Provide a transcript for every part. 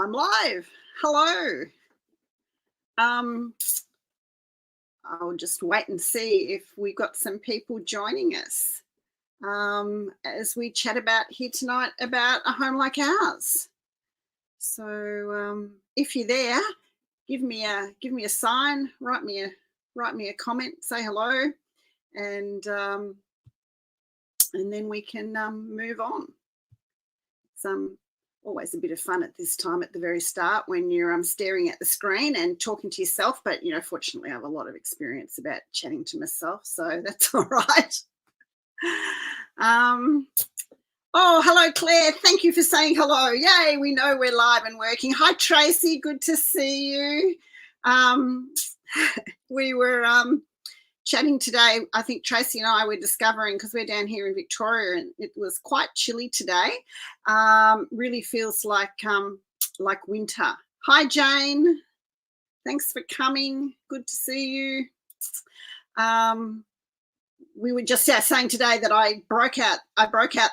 I'm live. Hello. I'll just wait and see if we've got some people joining us as we chat about here tonight about a home like ours. So if you're there, give me a sign, write me a comment, say hello, and then we can move on. It's always a bit of fun at this time at the very start when you're staring at the screen and talking to yourself, but fortunately I have a lot of experience about chatting to myself, so that's all right. Oh, hello Claire, thank you for saying hello. Yay, we know we're live and working. Hi Tracy, good to see you. We were chatting today. I think Tracy and I were discovering, because we're down here in Victoria and it was quite chilly today. Really feels like winter. Hi Jane, thanks for coming. Good to see you. We were just saying today that I broke out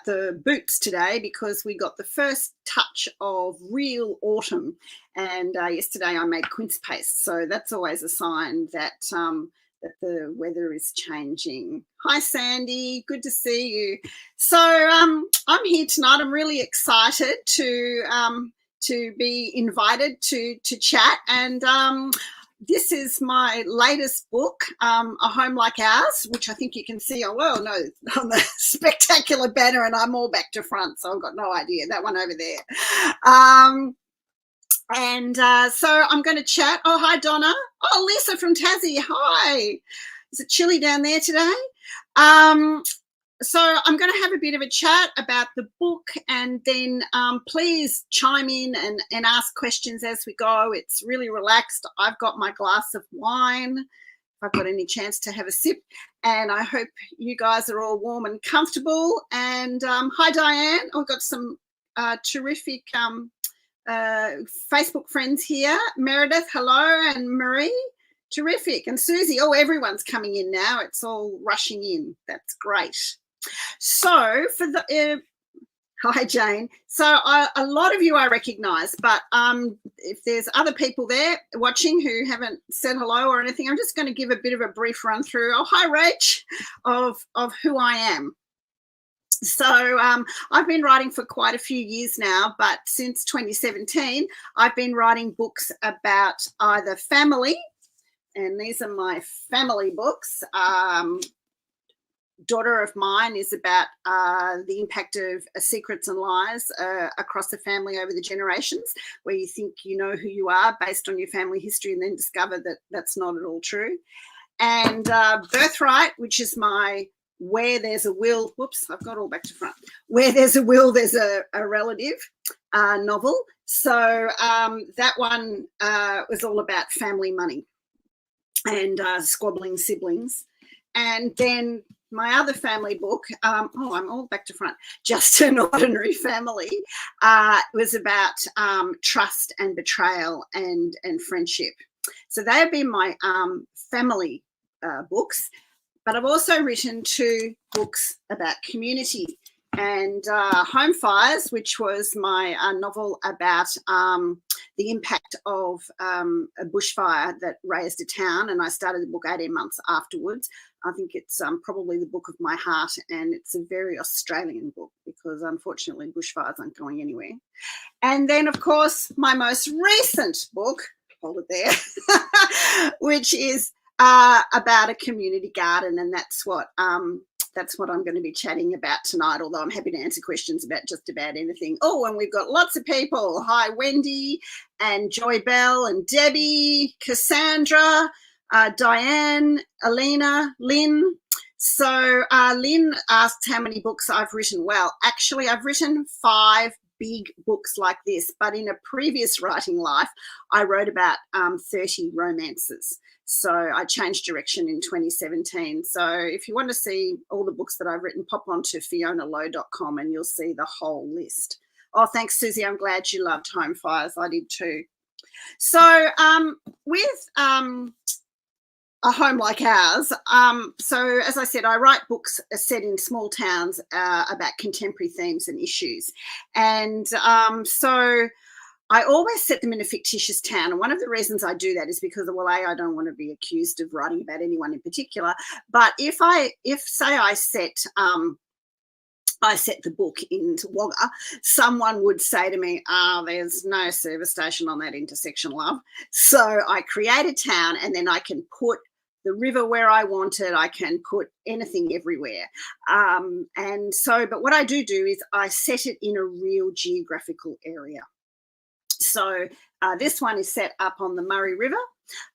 the boots today because we got the first touch of real autumn, and yesterday I made quince paste, so that's always a sign that that the weather is changing. Hi Sandy, good to see you. So I'm here tonight. I'm really excited to be invited to chat, and this is my latest book, A Home Like Ours, which I think you can see on the spectacular banner, and I'm all back to front, so I've got no idea. That one over there. So I'm going to chat. Oh, hi, Donna. Oh, Lisa from Tassie. Hi. Is it chilly down there today? So I'm going to have a bit of a chat about the book, and then please chime in and ask questions as we go. It's really relaxed. I've got my glass of wine, if I've got any chance to have a sip, and I hope you guys are all warm and comfortable. And hi, Diane. I've got some terrific Facebook friends here. Meredith, hello, and Marie, terrific. And Susie, oh, everyone's coming in now. It's all rushing in. That's great. So for the hi Jane. So a lot of you I recognise, but if there's other people there watching who haven't said hello or anything, I'm just going to give a bit of a brief run through. Oh, hi Rach, of who I am. So I've been writing for quite a few years now, but since 2017 I've been writing books about either family, and these are my family books. Daughter of Mine is about the impact of secrets and lies across the family over the generations, where you think you know who you are based on your family history and then discover that that's not at all true. And Birthright, which is my Where There's a Will, whoops, I've got all back to front. Where There's a Will, There's a relative novel. So that one was all about family money and squabbling siblings. And then my other family book, I'm all back to front, Just an Ordinary Family, was about trust and betrayal and friendship. So they have been my family books, but I've also written 2 books about community. And Home Fires, which was my novel about the impact of a bushfire that razed a town, and I started the book 18 months afterwards. I think it's probably the book of my heart, and it's a very Australian book because unfortunately bushfires aren't going anywhere. And then, of course, my most recent book, hold it there, which is about a community garden, and that's what I'm going to be chatting about tonight, although I'm happy to answer questions about just about anything. Oh, and we've got lots of people. Hi, Wendy and Joy Bell and Debbie, Cassandra, Diane, Alina, Lynn. So Lynn asked how many books I've written. Well, actually, I've written 5 big books like this, but in a previous writing life, I wrote about 30 romances. So I changed direction in 2017. So if you want to see all the books that I've written, pop onto FionaLowe.com and you'll see the whole list. Oh, thanks, Susie. I'm glad you loved Home Fires. I did too. So with a home like ours, so as I said, I write books set in small towns about contemporary themes and issues. And so I always set them in a fictitious town. And one of the reasons I do that is because, well, I don't want to be accused of writing about anyone in particular. But if say I set the book into Wagga, someone would say to me, there's no service station on that intersection, love. So I create a town, and then I can put the river where I want it. I can put anything everywhere. But what I do is I set it in a real geographical area. So this one is set up on the Murray River,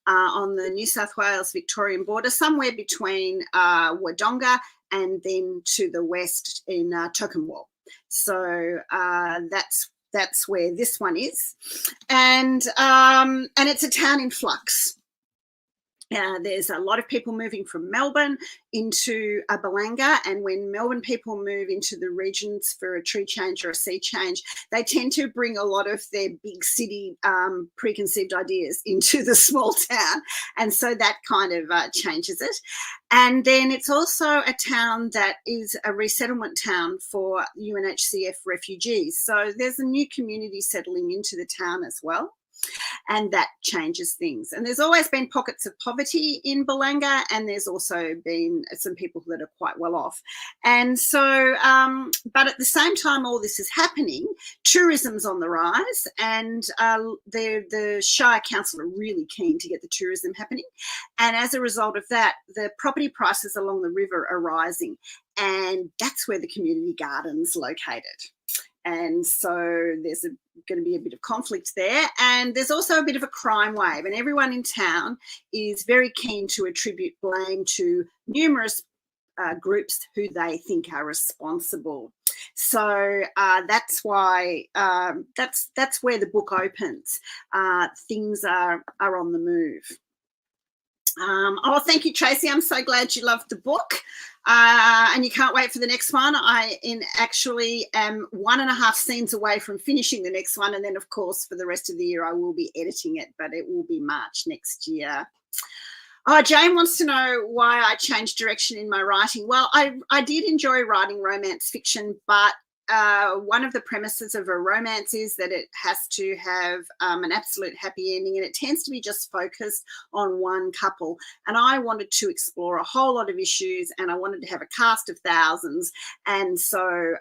on the New South Wales-Victorian border, somewhere between Wodonga and then to the west in Tocumwal. So that's where this one is, and it's a town in flux. There's a lot of people moving from Melbourne into Balanga, and when Melbourne people move into the regions for a tree change or a sea change, they tend to bring a lot of their big city preconceived ideas into the small town, and so that kind of changes it. And then it's also a town that is a resettlement town for UNHCR refugees, so there's a new community settling into the town as well. And that changes things. And there's always been pockets of poverty in Balanga, and there's also been some people that are quite well off. And so, but at the same time all this is happening, tourism's on the rise, and the Shire Council are really keen to get the tourism happening. And as a result of that, the property prices along the river are rising, and that's where the community garden's located. And so there's going to be a bit of conflict there, and there's also a bit of a crime wave, and everyone in town is very keen to attribute blame to numerous groups who they think are responsible. So that's why that's where the book opens. Things are on the move. Thank you, Tracy. I'm so glad you loved the book, and you can't wait for the next one. I actually am 1.5 scenes away from finishing the next one, and then, of course, for the rest of the year, I will be editing it, but it will be March next year. Jane wants to know why I changed direction in my writing. Well, I did enjoy writing romance fiction, but one of the premises of a romance is that it has to have an absolute happy ending, and it tends to be just focused on one couple. And I wanted to explore a whole lot of issues, and I wanted to have a cast of thousands. And so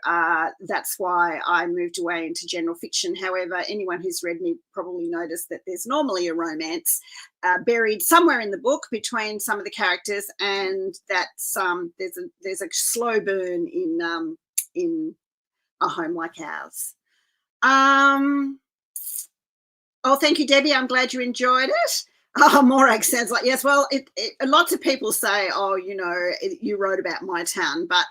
that's why I moved away into general fiction. However, anyone who's read me probably noticed that there's normally a romance buried somewhere in the book between some of the characters, and that's there's a slow burn in a home like ours. Thank you, Debbie. I'm glad you enjoyed it. Morag sounds like yes. Well, lots of people say, you wrote about my town, but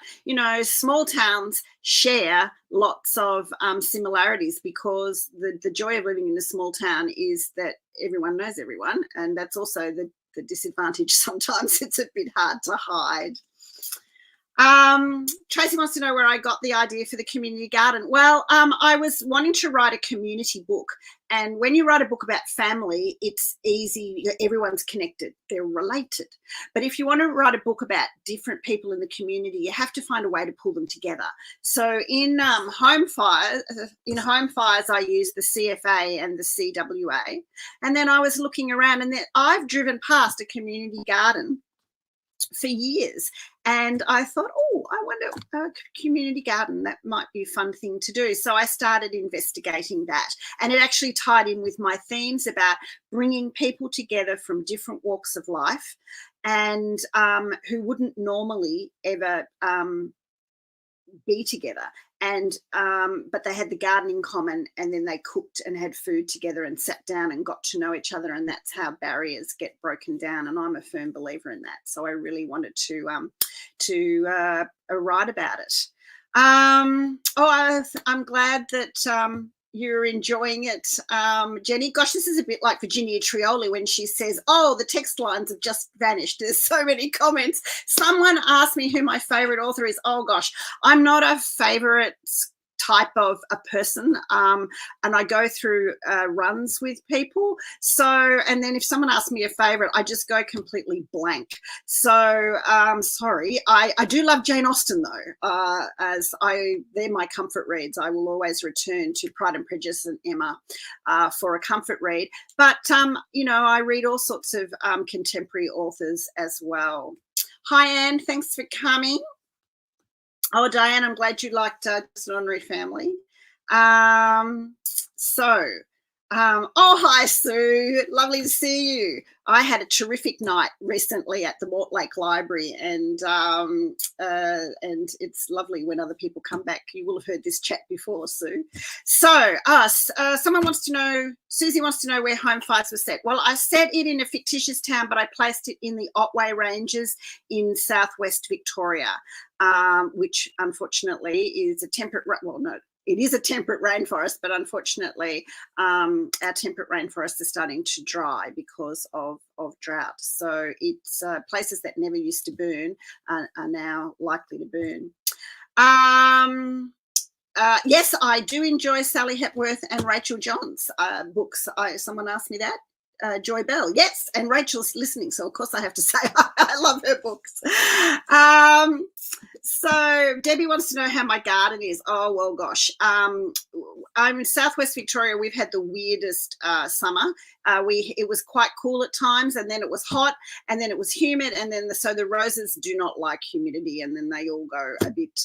small towns share lots of similarities, because the joy of living in a small town is that everyone knows everyone, and that's also the disadvantage. Sometimes it's a bit hard to hide. Tracy wants to know where I got the idea for the community garden. Well, I was wanting to write a community book, and when you write a book about family, it's easy. Everyone's connected. They're related. But if you want to write a book about different people in the community, you have to find a way to pull them together. So in home fires, I use the CFA and the CWA. And then I was looking around, and then I've driven past a community garden for years, and I thought, I wonder, a community garden, that might be a fun thing to do. So I started investigating that, and it actually tied in with my themes about bringing people together from different walks of life, and who wouldn't normally ever be together, and but they had the garden in common, and then they cooked and had food together and sat down and got to know each other, and that's how barriers get broken down. And I'm a firm believer in that, so I really wanted to write about it. I'm glad that you're enjoying it, Jenny. Gosh, this is a bit like Virginia Trioli when she says, the text lines have just vanished. There's so many comments. Someone asked me who my favourite author is. Oh, gosh, I'm not a favourite type of a person, and I go through runs with people. So, and then if someone asks me a favorite, I just go completely blank. So sorry, I do love Jane Austen though, they're my comfort reads. I will always return to Pride and Prejudice and Emma for a comfort read. But you know, I read all sorts of contemporary authors as well. Hi Anne, thanks for coming. Oh, Diane, I'm glad you liked Just an Ordinary Family. Oh, hi, Sue. Lovely to see you. I had a terrific night recently at the Mortlake Library, and it's lovely when other people come back. You will have heard this chat before, Sue. So, someone wants to know, Susie wants to know where Home Fights was set. Well, I set it in a fictitious town, but I placed it in the Otway Ranges in southwest Victoria, which unfortunately is a temperate, well, no, it is a temperate rainforest, but unfortunately our temperate rainforests are starting to dry because of drought. So it's places that never used to burn are now likely to burn. Yes, I do enjoy Sally Hepworth and Rachel Johns' books. Someone asked me that. Joy Bell, yes, and Rachel's listening, so of course I have to say I love her books. So Debbie wants to know how my garden is. Oh, well, gosh. I'm in southwest Victoria. We've had the weirdest summer. It was quite cool at times, and then it was hot, and then it was humid, and then so the roses do not like humidity, and then they all go a bit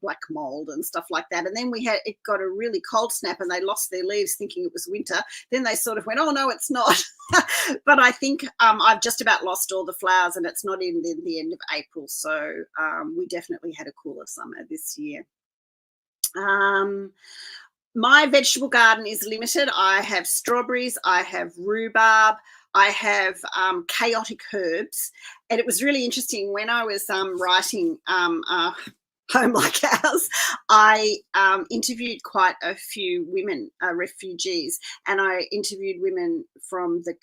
black mold and stuff like that. And then it got a really cold snap, and they lost their leaves thinking it was winter. Then they sort of went, oh, no, it's not. But I think I've just about lost all the flowers, and it's not in the end of April. So we definitely had a cooler summer this year. My vegetable garden is limited. I have strawberries, I have rhubarb, I have chaotic herbs. And it was really interesting when I was writing Home Like Ours, I interviewed quite a few women, refugees, and I interviewed women from the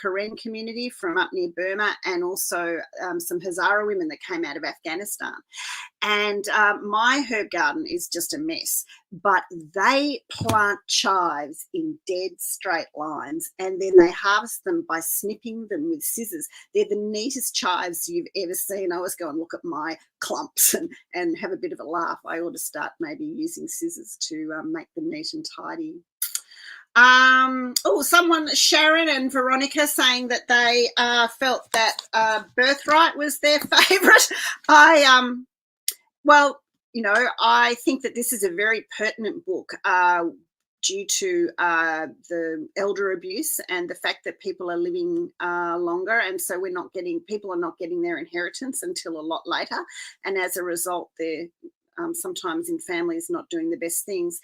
Karen community from up near Burma, and also some Hazara women that came out of Afghanistan. And my herb garden is just a mess, but they plant chives in dead straight lines, and then they harvest them by snipping them with scissors. They're the neatest chives you've ever seen. I always go and look at my clumps and have a bit of a laugh. I ought to start maybe using scissors to make them neat and tidy. Sharon and Veronica saying that they felt that Birthright was their favourite. Well, you know, I think that this is a very pertinent book due to the elder abuse and the fact that people are living longer, and so people are not getting their inheritance until a lot later, and as a result, they're sometimes in families not doing the best things.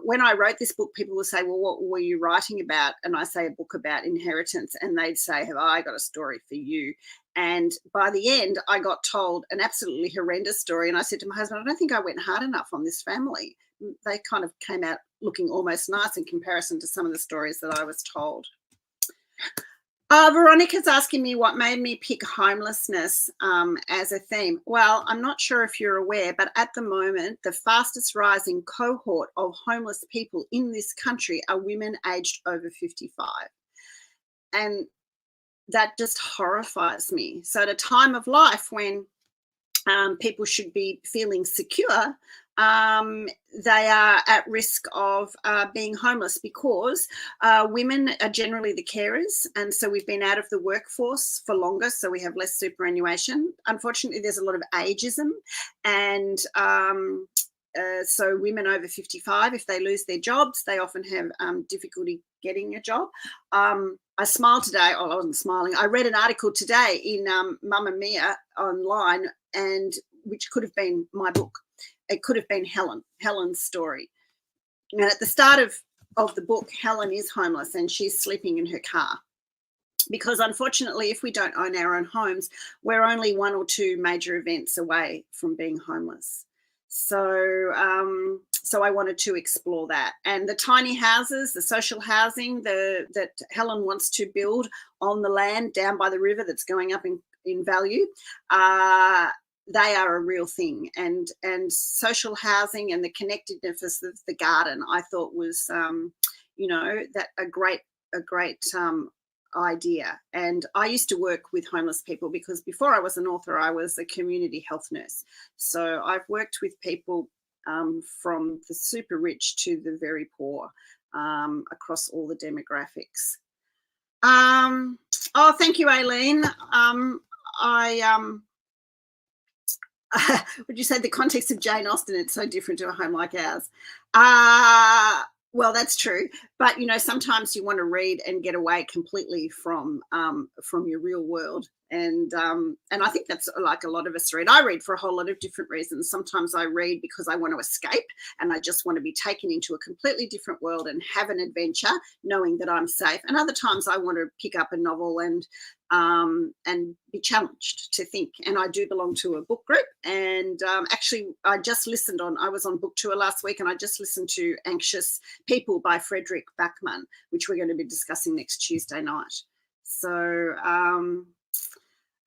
When I wrote this book, people would say, well, what were you writing about? And I say a book about inheritance, and they'd say, have I got a story for you? And by the end, I got told an absolutely horrendous story. And I said to my husband, I don't think I went hard enough on this family. They kind of came out looking almost nice in comparison to some of the stories that I was told. Veronica's asking me what made me pick homelessness as a theme. Well, I'm not sure if you're aware, but at the moment, the fastest rising cohort of homeless people in this country are women aged over 55. And that just horrifies me. So at a time of life when people should be feeling secure, they are at risk of being homeless because women are generally the carers, and so we've been out of the workforce for longer, so we have less superannuation. Unfortunately, there's a lot of ageism, and so women over 55, if they lose their jobs, they often have difficulty getting a job. I smiled today. Oh, I wasn't smiling. I read an article today in Mamma Mia online, and which could have been my book. It could have been Helen's story. And at the start of the book, Helen is homeless and she's sleeping in her car. Because unfortunately, if we don't own our own homes, we're only 1 or 2 major events away from being homeless. So I wanted to explore that. And the tiny houses, the social housing that Helen wants to build on the land down by the river that's going up in value, they are a real thing, and social housing and the connectedness of the garden, I thought was, you know, that a great idea. And I used to work with homeless people because before I was an author, I was a community health nurse. So I've worked with people from the super rich to the very poor, across all the demographics. Oh, thank you, Aileen. Would you say the context of Jane Austen, it's so different to a home like ours? Well, that's true, but you know, sometimes you want to read and get away completely from your real world, and I think that's like a lot of us read. I read for a whole lot of different reasons. Sometimes I read because I want to escape, and I just want to be taken into a completely different world and have an adventure, knowing that I'm safe. And other times I want to pick up a novel and be challenged to think. And I do belong to a book group, and actually I was on book tour last week, and I just listened to Anxious People by Frederick Backman, which we're going to be discussing next Tuesday night. So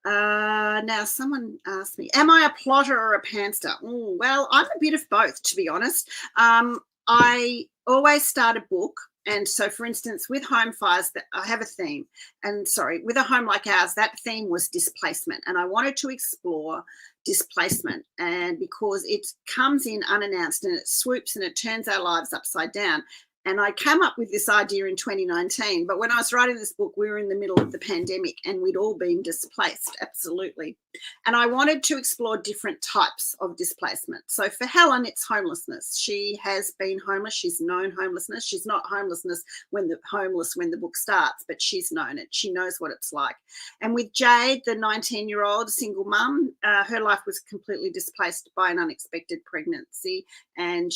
now someone asked me, am I a plotter or a pantser? Ooh, well, I'm a bit of both, to be honest. I always start a book. And so, for instance, with Home Fires, I have a theme. And sorry, with a home like ours, that theme was displacement. And I wanted to explore displacement, and because it comes in unannounced and it swoops and it turns our lives upside down. And I came up with this idea in 2019, but when I was writing this book, we were in the middle of the pandemic and we'd all been displaced, absolutely. And I wanted to explore different types of displacement. So for Helen, it's homelessness. She has been homeless. She's known homelessness. She's not homeless when the book starts, but she's known it. She knows what it's like. And with Jade, the 19-year-old single mum, her life was completely displaced by an unexpected pregnancy. And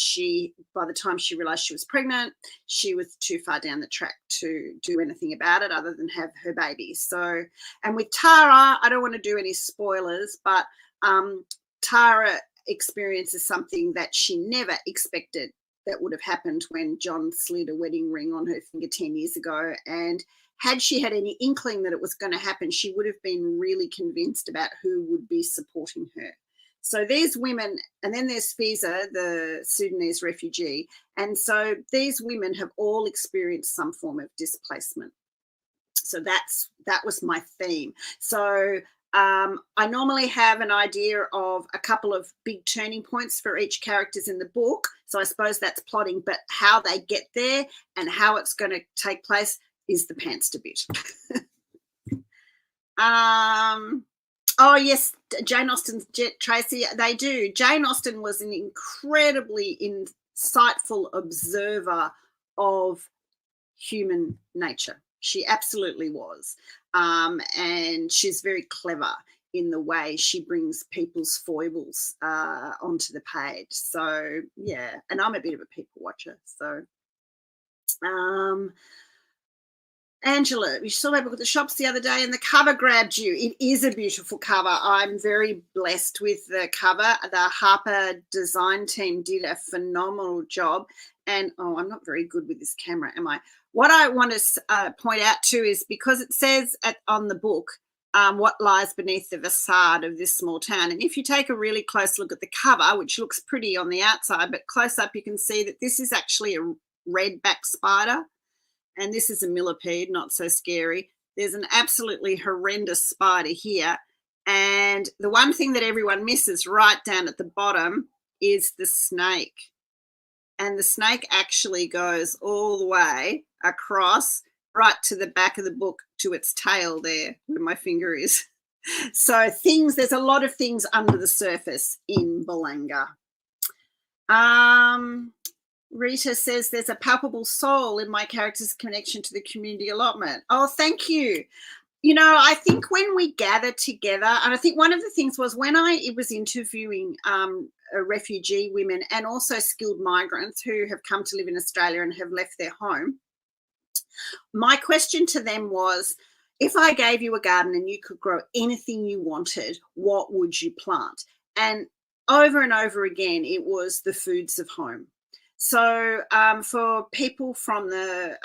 by the time she realised she was pregnant, she was too far down the track to do anything about it other than have her baby. So, and with Tara, I don't want to do any spoilers, but Tara experiences something that she never expected that would have happened when John slid a wedding ring on her finger 10 years ago. And had she had any inkling that it was going to happen, she would have been really convinced about who would be supporting her. So these women, and then there's Fiza, the Sudanese refugee. And so these women have all experienced some form of displacement. So that was my theme. So I normally have an idea of a couple of big turning points for each characters in the book. So I suppose that's plotting, but how they get there and how it's going to take place is the pantser bit. Oh, yes, Jane Austen's Tracy, they do. Jane Austen was an incredibly insightful observer of human nature. She absolutely was. And she's very clever in the way she brings people's foibles onto the page. So, yeah, and I'm a bit of a people watcher. So, Angela, you saw my book at the shops the other day and the cover grabbed you. It is a beautiful cover. I'm very blessed with the cover. The Harper design team did a phenomenal job. And, oh, I'm not very good with this camera, am I? What I want to point out too is because it says on the book what lies beneath the facade of this small town. And if you take a really close look at the cover, which looks pretty on the outside, but close up you can see that this is actually a redback spider. And this is a millipede, not so scary. There's an absolutely horrendous spider here. And the one thing that everyone misses right down at the bottom is the snake. And the snake actually goes all the way across right to the back of the book to its tail there where my finger is. So there's a lot of things under the surface in Belanga. Rita says there's a palpable soul in my character's connection to the community allotment. Oh, thank you. You know, I think when we gather together, and I think one of the things was when I was interviewing refugee women and also skilled migrants who have come to live in Australia and have left their home, my question to them was, if I gave you a garden and you could grow anything you wanted, what would you plant? And over and over again, it was the foods of home. So for people from the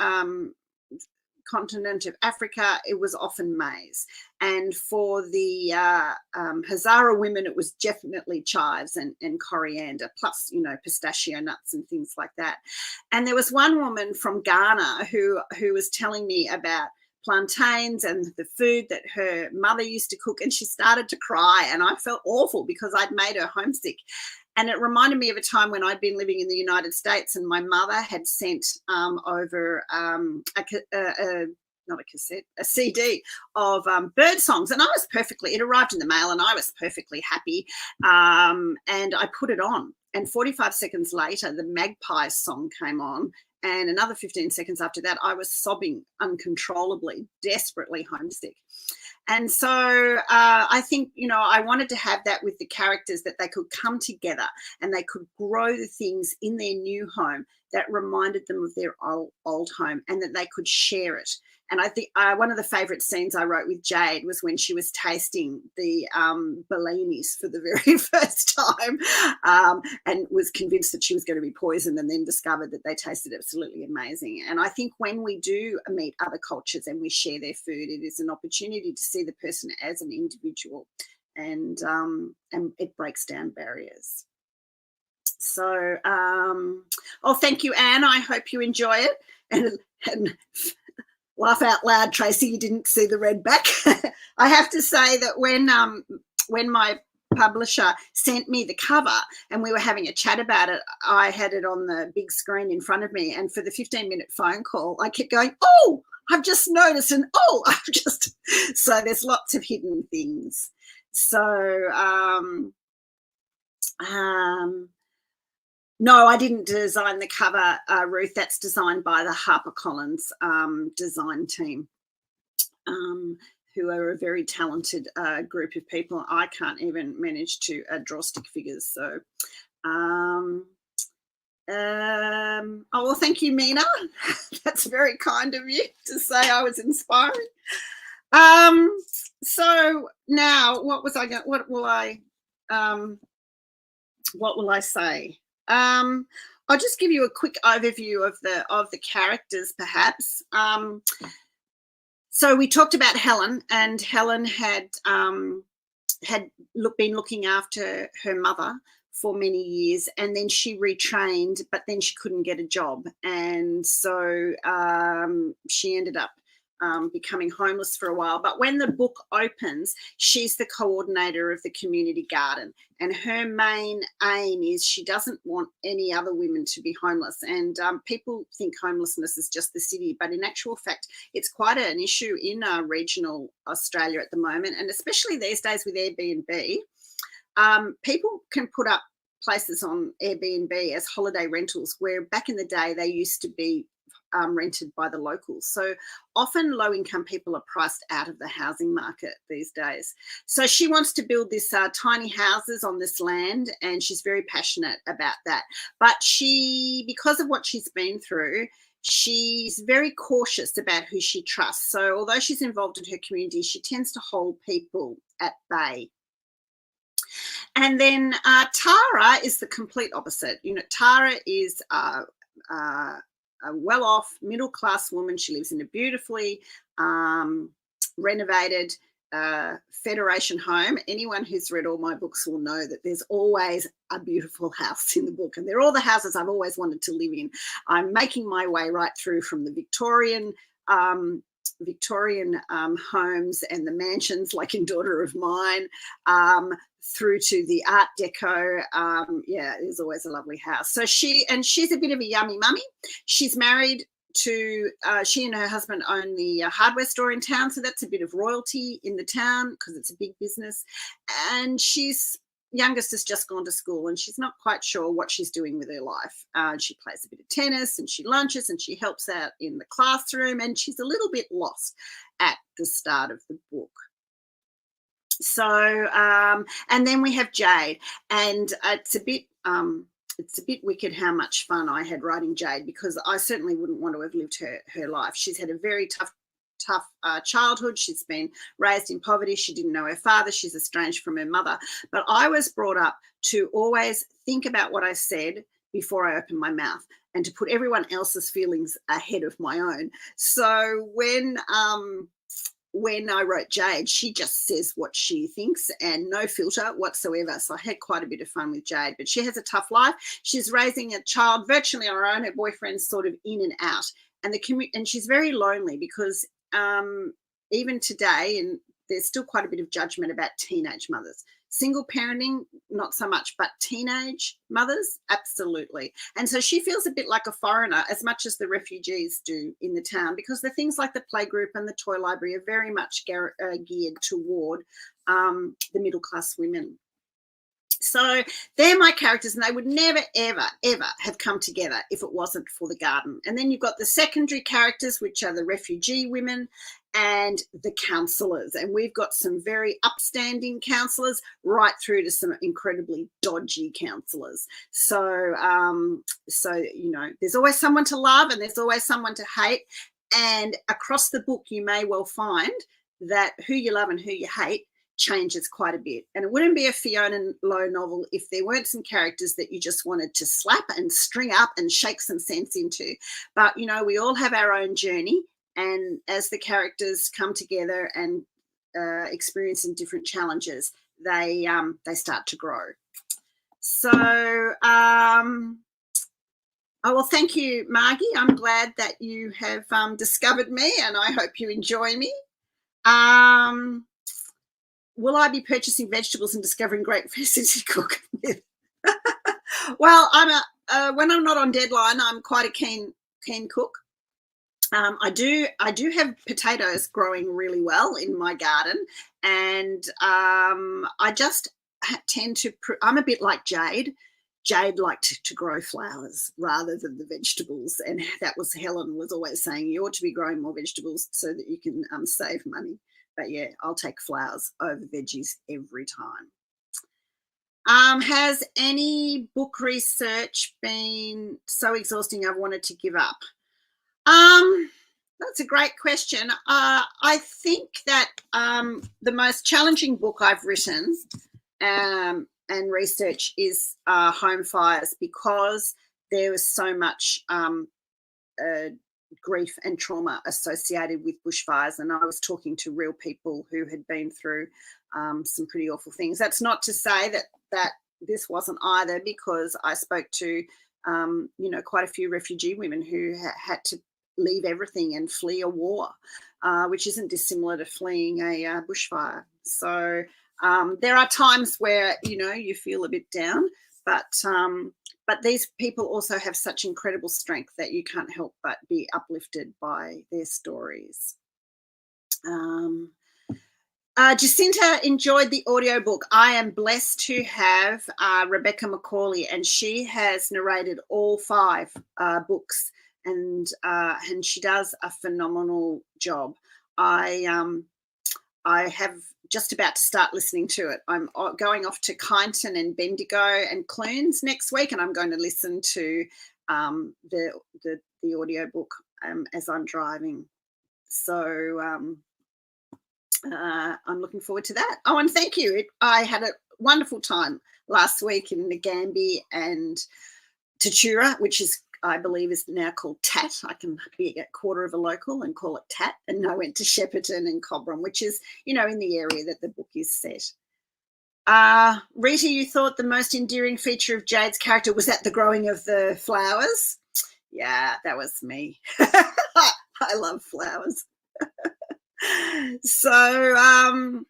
continent of Africa, it was often maize. And for the Hazara women, it was definitely chives and coriander, plus, you know, pistachio nuts and things like that. And there was one woman from Ghana who was telling me about plantains and the food that her mother used to cook, and she started to cry, and I felt awful because I'd made her homesick. And it reminded me of a time when I'd been living in the United States, and my mother had sent over a CD of bird songs, and I was perfectly, it arrived in the mail and I was perfectly happy, and I put it on, and 45 seconds later the Magpies song came on, and another 15 seconds after that I was sobbing uncontrollably, desperately homesick. And so I think, you know, I wanted to have that with the characters, that they could come together and they could grow the things in their new home that reminded them of their old home, and that they could share it. And I think one of the favourite scenes I wrote with Jade was when she was tasting the Bellinis for the very first time, and was convinced that she was going to be poisoned, and then discovered that they tasted absolutely amazing. And I think when we do meet other cultures and we share their food, it is an opportunity to see the person as an individual, and it breaks down barriers. So, oh, thank you, Anne. I hope you enjoy it. And laugh out loud, Tracy, you didn't see the red back. I have to say that when my publisher sent me the cover and we were having a chat about it, I had it on the big screen in front of me, and for the 15-minute phone call, I kept going, oh, I've just noticed, and oh, I've just... So there's lots of hidden things. So, no, I didn't design the cover, Ruth. That's designed by the HarperCollins design team, who are a very talented group of people. I can't even manage to draw stick figures. So, oh, well, thank you, Mina. That's very kind of you to say I was inspiring. So now, what will I say? I'll just give you a quick overview of the characters, perhaps. So we talked about Helen, and Helen had been looking after her mother for many years, and then she retrained, but then she couldn't get a job, and so she ended up becoming homeless for a while. But when the book opens, she's the coordinator of the community garden, and her main aim is she doesn't want any other women to be homeless. And people think homelessness is just the city, but in actual fact, it's quite an issue in regional Australia at the moment, and especially these days with Airbnb. People can put up places on Airbnb as holiday rentals, where back in the day they used to be rented by the locals. So often low-income people are priced out of the housing market these days. So she wants to build this tiny houses on this land, and she's very passionate about that. But because of what she's been through, she's very cautious about who she trusts. So although she's involved in her community, she tends to hold people at bay. And then Tara is the complete opposite. You know, Tara is a well-off middle-class woman. She lives in a beautifully renovated Federation home. Anyone who's read all my books will know that there's always a beautiful house in the book, and they're all the houses I've always wanted to live in. I'm making my way right through from the Victorian homes and the mansions, like in Daughter of Mine, through to the Art Deco. Yeah, there's always a lovely house. So she's a bit of a yummy mummy. She's married to, she and her husband own the hardware store in town, so that's a bit of royalty in the town because it's a big business. And youngest has just gone to school, and she's not quite sure what she's doing with her life. She plays a bit of tennis, and she lunches, and she helps out in the classroom, and she's a little bit lost at the start of the book. So, and then we have Jade, and it's a bit wicked how much fun I had writing Jade, because I certainly wouldn't want to have lived her life. She's had a very tough childhood. She's been raised in poverty. She didn't know her father. She's estranged from her mother. But I was brought up to always think about what I said, before I open my mouth, and to put everyone else's feelings ahead of my own. So when I wrote Jade, she just says what she thinks and no filter whatsoever. So I had quite a bit of fun with Jade, but she has a tough life. She's raising a child virtually on her own. Her boyfriend's sort of in and out, and and she's very lonely because even today, and there's still quite a bit of judgment about teenage mothers. Single parenting, not so much, but teenage mothers, absolutely. And so she feels a bit like a foreigner, as much as the refugees do in the town, because the things like the playgroup and the toy library are very much geared toward the middle-class women. So they're my characters, and they would never, ever, ever have come together if it wasn't for the garden. And then you've got the secondary characters, which are the refugee women and the counsellors. And we've got some very upstanding counsellors right through to some incredibly dodgy counsellors. So, you know, there's always someone to love and there's always someone to hate. And across the book, you may well find that who you love and who you hate changes quite a bit. And it wouldn't be a Fiona Lowe novel if there weren't some characters that you just wanted to slap and string up and shake some sense into. But, you know, we all have our own journey. And as the characters come together and experience some different challenges, they start to grow. So, oh, well, thank you, Margie. I'm glad that you have discovered me, and I hope you enjoy me. Will I be purchasing vegetables and discovering great recipes to cook with? Well, when I'm not on deadline, I'm quite a keen cook. I do have potatoes growing really well in my garden, and I just tend to. I'm a bit like Jade. Jade liked to grow flowers rather than the vegetables, and that was Helen was always saying you ought to be growing more vegetables so that you can save money. But yeah, I'll take flowers over veggies every time. Has any book research been so exhausting I've wanted to give up? That's a great question. I think that the most challenging book I've written and research is Home Fires, because there was so much grief and trauma associated with bushfires, and I was talking to real people who had been through some pretty awful things. That's not to say that this wasn't either, because I spoke to you know, quite a few refugee women who had to leave everything and flee a war, which isn't dissimilar to fleeing a bushfire. So there are times where, you know, you feel a bit down, but these people also have such incredible strength that you can't help but be uplifted by their stories. Jacinta enjoyed the audiobook. I am blessed to have Rebecca McCauley, and she has narrated all 5 books, and she does a phenomenal job. I have just about to start listening to it. I'm going off to Kyneton and Bendigo and Clunes next week, and I'm going to listen to the audiobook as I'm driving. So I'm looking forward to that. Oh, and thank you. I had a wonderful time last week in Nagambie and Tatura, which is, I believe, is now called Tat. I can be a quarter of a local and call it Tat. And I went to Shepparton and Cobram, which is, you know, in the area that the book is set. Rita, you thought the most endearing feature of Jade's character was that the growing of the flowers? Yeah, that was me. I love flowers. So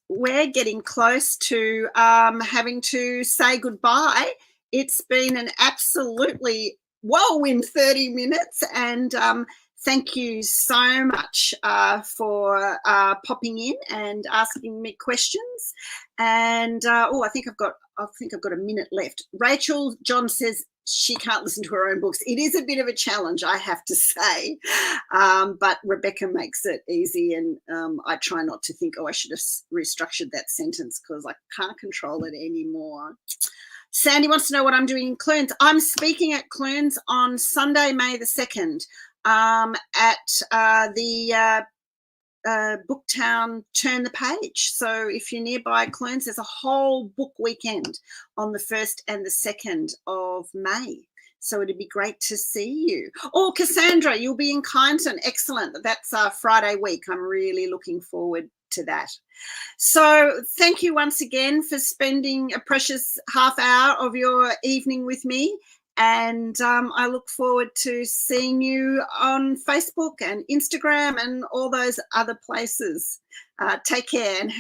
we're getting close to having to say goodbye. It's been an absolutely whirlwind 30 minutes, and thank you so much for popping in and asking me questions. And I think I've got a minute left. Rachel John says she can't listen to her own books. It is a bit of a challenge, I have to say, but Rebecca makes it easy, and I try not to think, I should have restructured that sentence, because I can't control it anymore. Sandy wants to know what I'm doing in Clunes. I'm speaking at Clunes on Sunday, May the 2nd, at the Booktown Turn the Page. So if you're nearby Clunes, there's a whole book weekend on the 1st and the 2nd of May. So it'd be great to see you. Oh, Cassandra, you'll be in Kyneton. Excellent. That's Friday week. I'm really looking forward to that. So thank you once again for spending a precious half hour of your evening with me. And I look forward to seeing you on Facebook and Instagram and all those other places. Take care and have